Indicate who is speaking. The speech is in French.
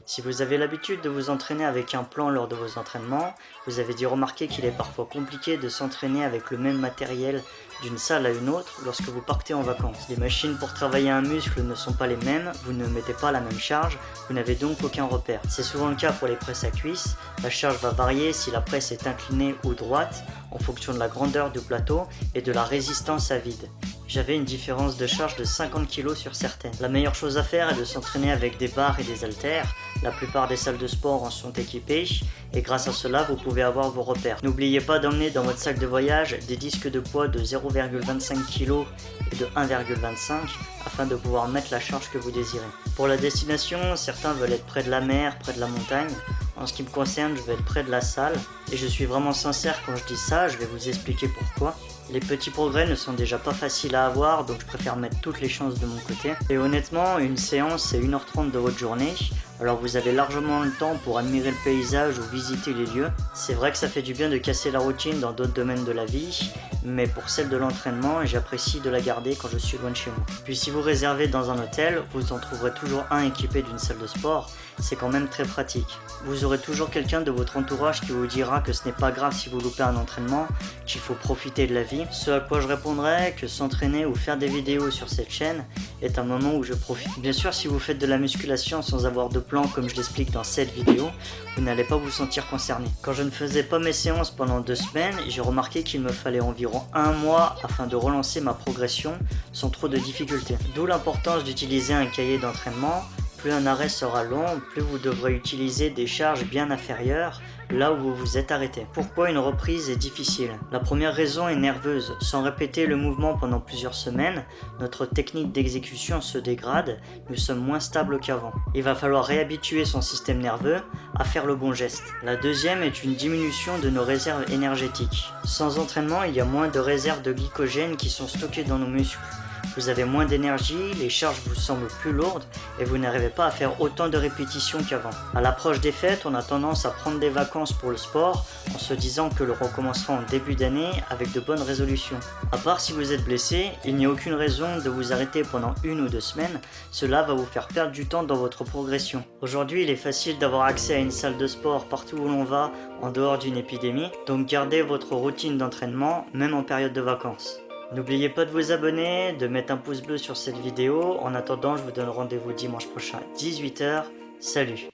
Speaker 1: Si vous avez l'habitude de vous entraîner avec un plan lors de vos entraînements, vous avez dû remarquer qu'il est parfois compliqué de s'entraîner avec le même matériel d'une salle à une autre lorsque vous partez en vacances. Les machines pour travailler un muscle ne sont pas les mêmes, vous ne mettez pas la même charge, vous n'avez donc aucun repère. C'est souvent le cas pour les presses à cuisses, la charge va varier si la presse est inclinée ou droite en fonction de la grandeur du plateau et de la résistance à vide. J'avais une différence de charge de 50 kg sur certaines. La meilleure chose à faire est de s'entraîner avec des barres et des haltères. La plupart des salles de sport en sont équipées et grâce à cela vous pouvez avoir vos repères. N'oubliez pas d'emmener dans votre sac de voyage des disques de poids de 0,25 kg et de 1,25 afin de pouvoir mettre la charge que vous désirez. Pour la destination, certains veulent être près de la mer, près de la montagne. En ce qui me concerne, je vais être près de la salle et je suis vraiment sincère quand je dis ça, je vais vous expliquer pourquoi. Les petits progrès ne sont déjà pas faciles à avoir, donc je préfère mettre toutes les chances de mon côté. Et honnêtement, une séance c'est 1h30 de votre journée, alors vous avez largement le temps pour admirer le paysage ou visiter les lieux. C'est vrai que ça fait du bien de casser la routine dans d'autres domaines de la vie, mais pour celle de l'entraînement, j'apprécie de la garder quand je suis loin de chez moi. Puis si vous réservez dans un hôtel, vous en trouverez toujours un équipé d'une salle de sport, c'est quand même très pratique. Vous aurez toujours quelqu'un de votre entourage qui vous dira que ce n'est pas grave si vous loupez un entraînement, qu'il faut profiter de la vie. Ce à quoi je répondrai que s'entraîner ou faire des vidéos sur cette chaîne est un moment où je profite. Bien sûr, si vous faites de la musculation sans avoir de plan comme je l'explique dans cette vidéo, vous n'allez pas vous sentir concerné. Quand je ne faisais pas mes séances pendant 2 semaines, j'ai remarqué qu'il me fallait environ 1 mois afin de relancer ma progression sans trop de difficultés. D'où l'importance d'utiliser un cahier d'entraînement. Plus un arrêt sera long, plus vous devrez utiliser des charges bien inférieures là où vous vous êtes arrêté. Pourquoi une reprise est difficile? La première raison est nerveuse. Sans répéter le mouvement pendant plusieurs semaines, notre technique d'exécution se dégrade, nous sommes moins stables qu'avant. Il va falloir réhabituer son système nerveux à faire le bon geste. La deuxième est une diminution de nos réserves énergétiques. Sans entraînement, il y a moins de réserves de glycogène qui sont stockées dans nos muscles. Vous avez moins d'énergie, les charges vous semblent plus lourdes et vous n'arrivez pas à faire autant de répétitions qu'avant. À l'approche des fêtes, on a tendance à prendre des vacances pour le sport en se disant que le recommencera en début d'année avec de bonnes résolutions. À part si vous êtes blessé, il n'y a aucune raison de vous arrêter pendant 1 ou 2 semaines, cela va vous faire perdre du temps dans votre progression. Aujourd'hui, il est facile d'avoir accès à une salle de sport partout où l'on va en dehors d'une épidémie, donc gardez votre routine d'entraînement même en période de vacances. N'oubliez pas de vous abonner, de mettre un pouce bleu sur cette vidéo. En attendant, je vous donne rendez-vous dimanche prochain à 18 h. Salut!